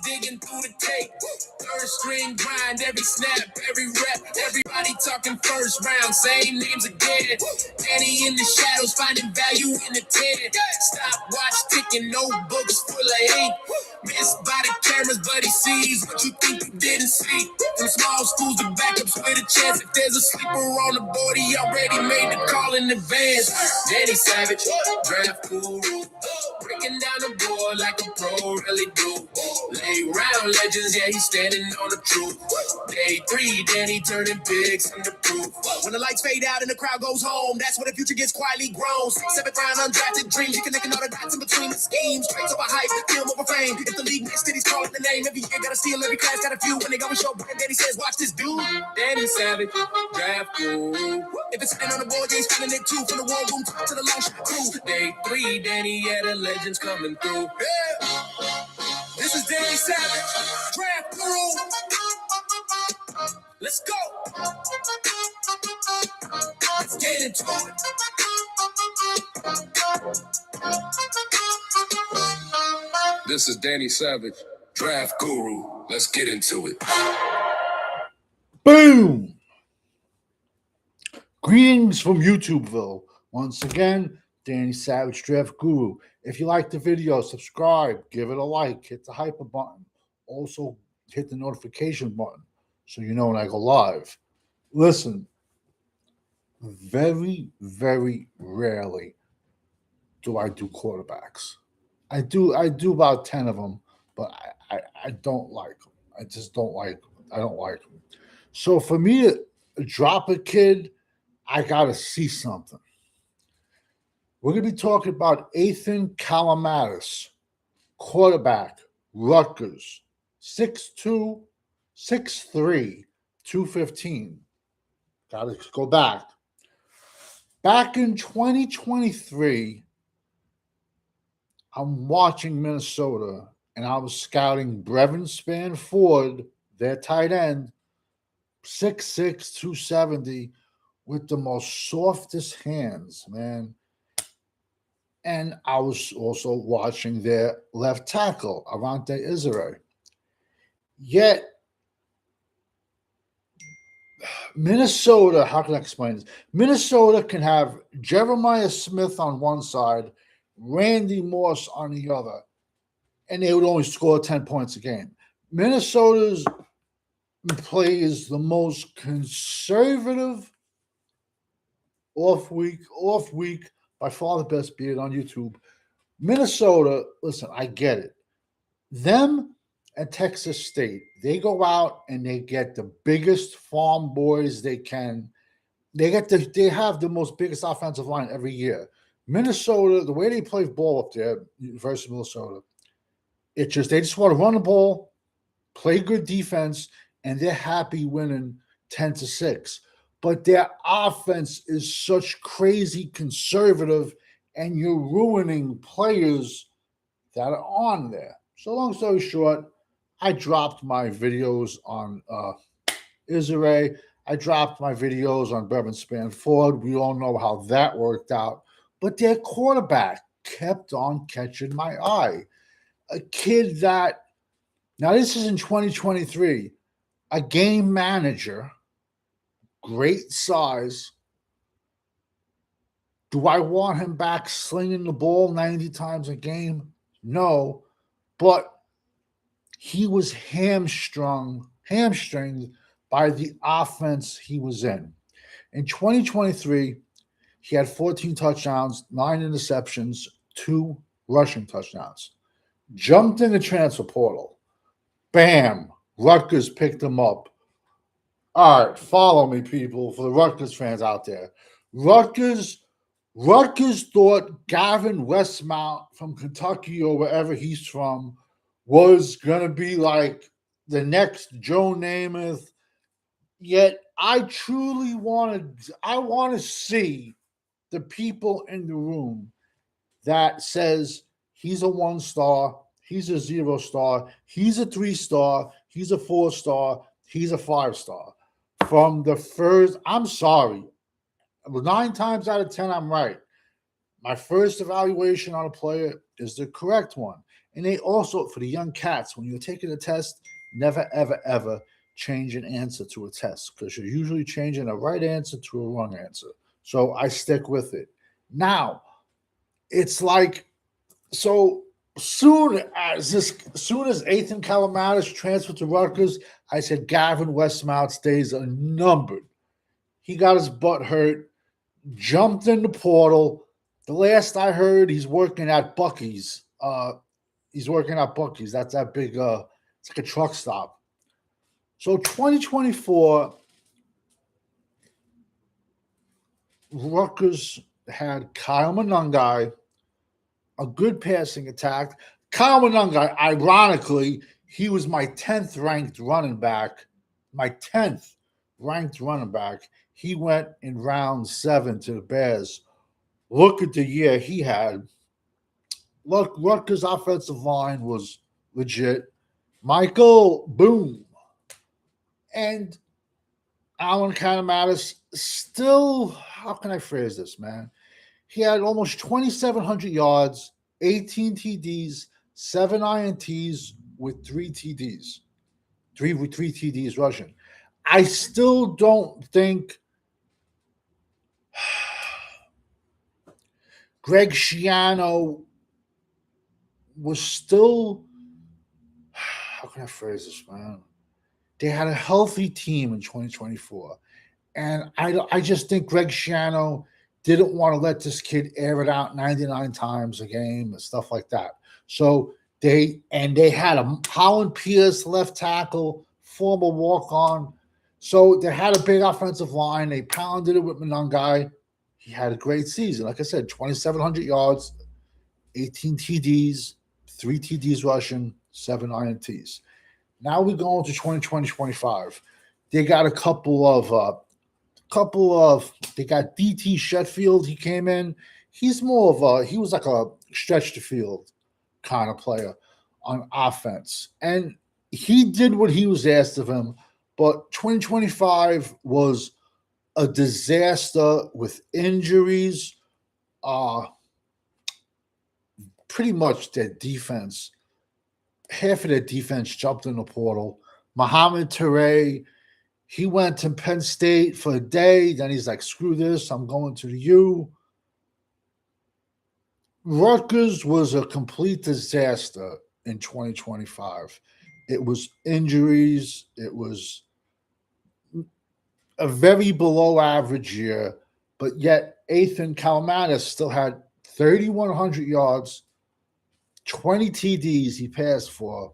digging through the tape. Third string grind, every snap, every rep. Everybody talking first round, same names again. Danny in the shadows, finding value in the 10. Stopwatch ticking, notebooks full of ink. Missed by the cameras, but he sees what you think you didn't see. From small schools to backups with a chance. If there's a sleeper on the board, he already made the call in advance. Danny Savage, draft guru. Breaking down the board like a pro really do. Late round legends, yeah, he's standing on the truth. Day 3, Danny turning pigs from the proof. When the lights fade out and the crowd goes home, that's when the future gets quietly grown. 7th round undrafted dreams, you connecting all the dots in between the schemes. Straight over hype, film over fame. If the league next city's calling the name, every year gotta steal, every class got a few. When they go and show brand, Danny says, watch this dude. Danny Savage, draft guru. If it's sitting on the board, he's feeling it too. From the war room to the launch crew. Day 3, Danny, yeah, the legends coming through. Yeah. This is Danny Savage, draft guru. Let's go. Let's get into it. This is Danny Savage, draft guru. Let's get into it. Boom! Greetings from YouTubeville. Once again, Danny Savage, draft guru. If you like the video, subscribe, give it a like, hit the hyper button. Also, hit the notification button so you know when I go live. Listen, very, very rarely do I do quarterbacks. I do about 10 of them, but I don't like them. I just don't like them. I don't like them. So for me to drop a kid, I got to see something. We're going to be talking about Athan Kaliakmanis, quarterback, Rutgers, 6'2", 6'3", 215. Got to go back. Back in 2023, I'm watching Minnesota, and I was scouting Brevin Spanford, their tight end, 6'6", 270, with the most softest hands, man. And I was also watching their left tackle, Arante Israel. Yet, Minnesota, how can I explain this? Minnesota can have Jeremiah Smith on one side, Randy Moss on the other, and they would only score 10 points a game. Minnesota's play is the most conservative off week, by far the best, be it on YouTube. Minnesota, listen, I get it. Them and Texas State, they go out and they get the biggest farm boys they can. They have the most biggest offensive line every year. Minnesota, the way they play ball up there, versus Minnesota, they just want to run the ball, play good defense, and they're happy winning 10-6. But their offense is such crazy conservative, and you're ruining players that are on there. So long story short, I dropped my videos on Israel. I dropped my videos on Brevin Spanford. We all know how that worked out. But their quarterback kept on catching my eye. A kid that, now this is in 2023, a game manager, great size. Do I want him back slinging the ball 90 times a game? No. But he was hamstringed by the offense he was in. In 2023, he had 14 touchdowns, 9 interceptions, 2 rushing touchdowns. Jumped in the transfer portal. Bam! Rutgers picked him up. All right, follow me, people, for the Rutgers fans out there. Rutgers thought Gavin Westmount from Kentucky or wherever he's from was going to be like the next Joe Namath. Yet I truly want to see the people in the room that says he's a 1-star, he's a 0-star, he's a 3-star, he's a 4-star, he's a 5-star. From the first, I'm sorry, 9 times out of 10, I'm right. My first evaluation on a player is the correct one. And they also, for the young cats, when you're taking a test, never, ever, ever change an answer to a test because you're usually changing a right answer to a wrong answer. So I stick with it. Now, it's like, so soon as Athan Kaliakmanis transferred to Rutgers, I said Gavin Westmont's days are numbered. He got his butt hurt, jumped in the portal. The last I heard, he's working at Buc-ee's. That's that big. It's like a truck stop. So 2024, Rutgers had Kyle Monangai, a good passing attack. Kyle Monangai, ironically, he was my 10th ranked running back. My 10th ranked running back. He went in round 7 to the Bears. Look at the year he had. Look, Rutgers' offensive line was legit. Michael Boom and Alan Kaliakmanis still, how can I phrase this, man? He had almost 2,700 yards, 18 TDs, 7 INTs with 3 TDs. Three TDs rushing. I still don't think Greg Schiano was still, how can I phrase this, man? They had a healthy team in 2024. And I just think Greg Schiano didn't want to let this kid air it out 99 times a game and stuff like that. So they had a Holland Pierce left tackle, former walk-on. So they had a big offensive line. They pounded it with Monangai. He had a great season. Like I said, 2,700 yards, 18 TDs, 3 TDs rushing, 7 INTs. Now we go into 2020-25. They got a couple of they got DT Sheffield. He came in. He's more of he was like a stretch the field kind of player on offense. And he did what he was asked of him. But 2025 was a disaster with injuries. Pretty much their defense, half of their defense jumped in the portal. Muhammad Toure, he went to Penn State for a day. Then he's like, screw this, I'm going to the U. Rutgers was a complete disaster in 2025. It was injuries. It was a very below average year, but yet Athan Kaliakmanis still had 3,100 yards, 20 TDs he passed for,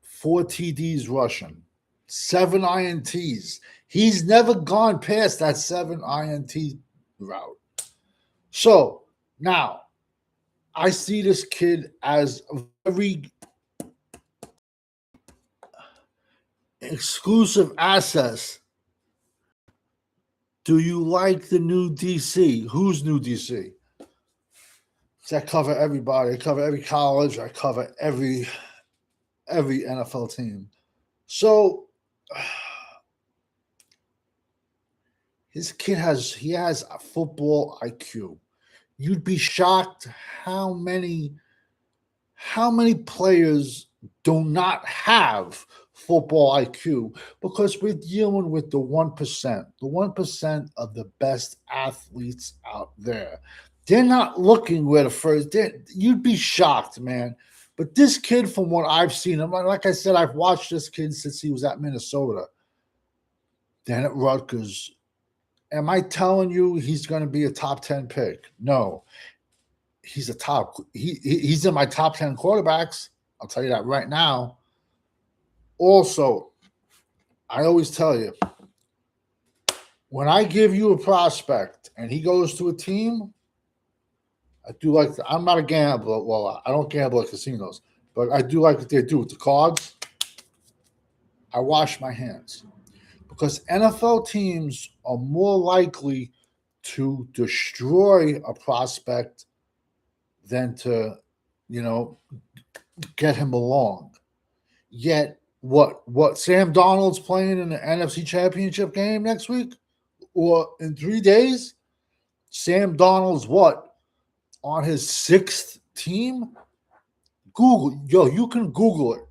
4 TDs rushing, 7 INTs. He's never gone past that 7 INT route. So now I see this kid as a very exclusive asset. Do you like the new DC? Who's new DC? I cover everybody. I cover every college. I cover every NFL team. So his kid has a football IQ. You'd be shocked how many players do not have football IQ because we're dealing with the 1% of the best athletes out there. They're not looking where the first. You'd be shocked, man. But this kid, from what I've seen, like I said, I've watched this kid since he was at Minnesota. Then at Rutgers. Am I telling you he's going to be a top 10 pick? No. He's he's in my top 10 quarterbacks. I'll tell you that right now. Also, I always tell you, when I give you a prospect and he goes to a team, I do like I'm not a gambler. Well, I don't gamble at casinos, but I do like what they do with the cards. I wash my hands because NFL teams are more likely to destroy a prospect than to, get him along. Yet, what Sam Darnold's playing in the NFC Championship game next week or in 3 days? Sam Darnold's what? On his 6th team? you can Google it.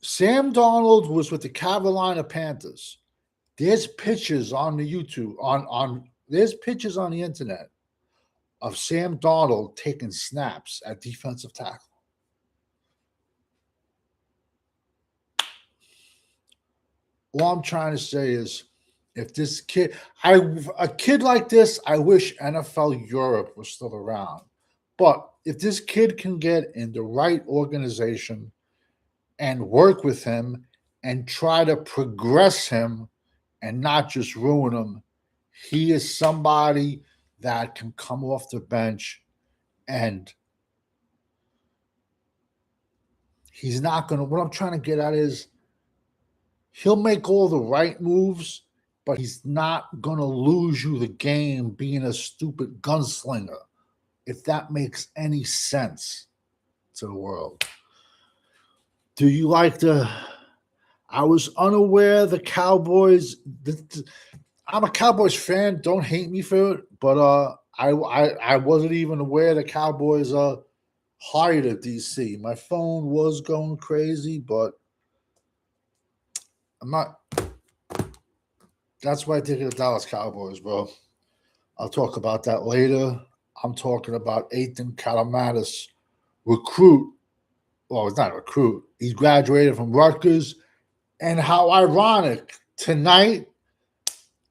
Sam Darnold was with the Carolina Panthers. There's pictures on the YouTube, there's pictures on the internet of Sam Darnold taking snaps at defensive tackle. All I'm trying to say is, if this kid, a kid like this, I wish NFL Europe was still around. But if this kid can get in the right organization and work with him and try to progress him and not just ruin him, he is somebody that can come off the bench and he's not going to, what I'm trying to get at is, he'll make all the right moves, but he's not going to lose you the game being a stupid gunslinger, if that makes any sense to the world. Do you like I was unaware the Cowboys, I'm a Cowboys fan, don't hate me for it, but I wasn't even aware the Cowboys hired at DC. My phone was going crazy, but I'm not. That's why I think of the Dallas Cowboys, bro. I'll talk about that later. I'm talking about Athan Kaliakmanis, recruit. Well, it's not a recruit. He graduated from Rutgers. And how ironic. Tonight,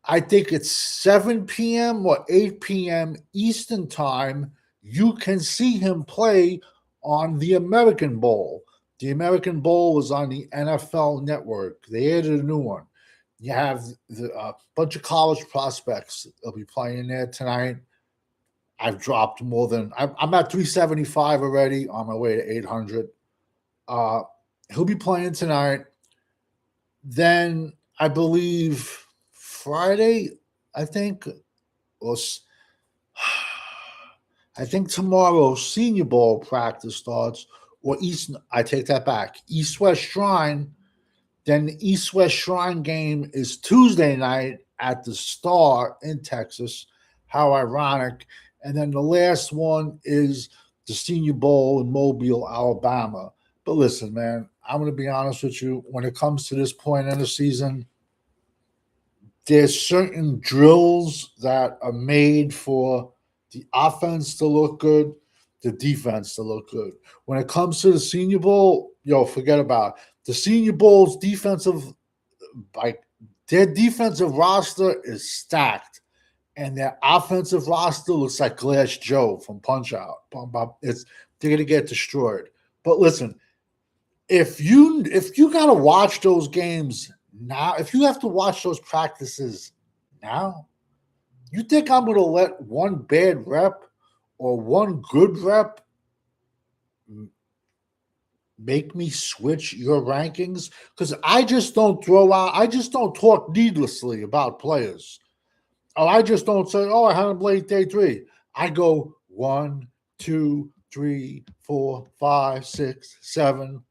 I think it's 7 p.m. or 8 p.m. Eastern time, you can see him play on the American Bowl. The American Bowl was on the NFL Network. They added a new one. You have a bunch of college prospects that'll be playing there tonight. I've dropped more than I'm at 375 already, on my way to 800. He'll be playing tonight. Then I believe Friday, I think tomorrow Senior Bowl practice starts, or I take that back. East-West Shrine. Then the East-West Shrine game is Tuesday night at the Star in Texas. How ironic. And then the last one is the Senior Bowl in Mobile, Alabama. But listen, man, I'm going to be honest with you. When it comes to this point in the season, there's certain drills that are made for the offense to look good, the defense to look good. When it comes to the Senior Bowl, forget about it. The Senior Bowl's their defensive roster is stacked, and their offensive roster looks like Glass Joe from Punch-Out. They're going to get destroyed. But listen, if you got to watch those games now, if you have to watch those practices now, you think I'm going to let one bad rep or one good rep make me switch your rankings? Because I just don't talk needlessly about players. I just don't say, I had him late day 3. I go 1, 2, 3, 4, 5, 6, 7.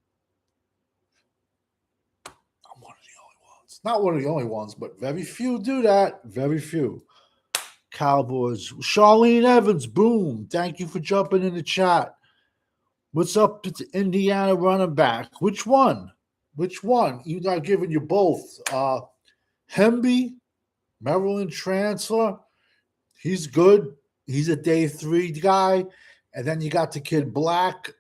I'm one of the only ones. Not one of the only ones, but very few do that. Very few. Cowboys. Charlene Evans, boom. Thank you for jumping in the chat. What's up to the Indiana running back? Which one? You're not giving you both. Hemby, Maryland transfer. He's good. He's a day 3 guy. And then you got the kid Black,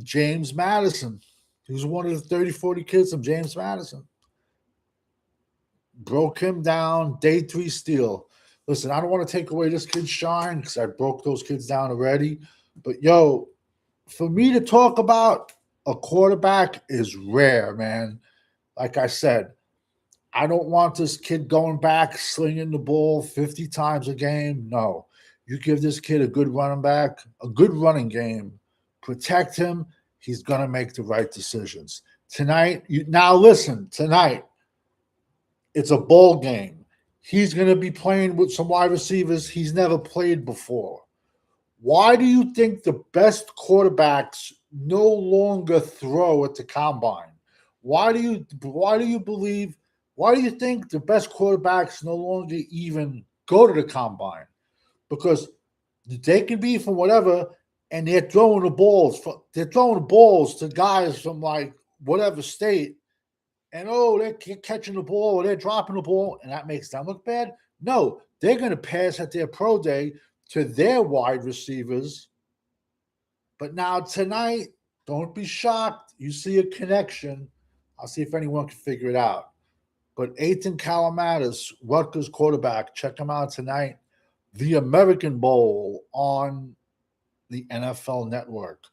James Madison. He was one of the 30, 40 kids from James Madison. Broke him down, day 3 steal. Listen, I don't want to take away this kid's shine because I broke those kids down already. But, for me to talk about a quarterback is rare, man. Like I said, I don't want this kid going back, slinging the ball 50 times a game. No. You give this kid a good running back, a good running game, protect him, he's going to make the right decisions. Tonight, tonight, it's a bowl game. He's going to be playing with some wide receivers he's never played before. Why do you think the best quarterbacks no longer throw at the combine? Why do you think the best quarterbacks no longer even go to the combine? Because they can be from whatever, and they're throwing the balls. They're throwing the balls to guys from like whatever state, and they're catching the ball or they're dropping the ball, and that makes them look bad. No, they're going to pass at their pro day to their wide receivers. But now tonight, don't be shocked. You see a connection. I'll see if anyone can figure it out. But Athan Kaliakmanis, Rutgers quarterback, check him out tonight. The American Bowl on the NFL Network.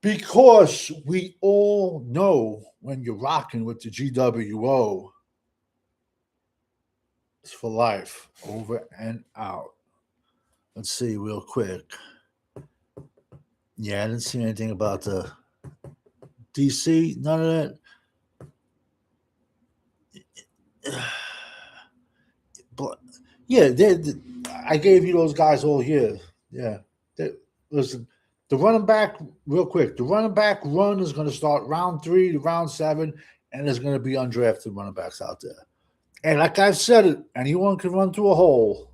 Because we all know when you're rocking with the GWO, it's for life, over and out. Let's see real quick. Yeah, I didn't see anything about the DC, none of that. But yeah, I gave you those guys all year. Yeah. Listen, the running back, real quick, the running back run is going to start round 3 to round 7, and there's going to be undrafted running backs out there. And like I've said it, anyone can run through a hole.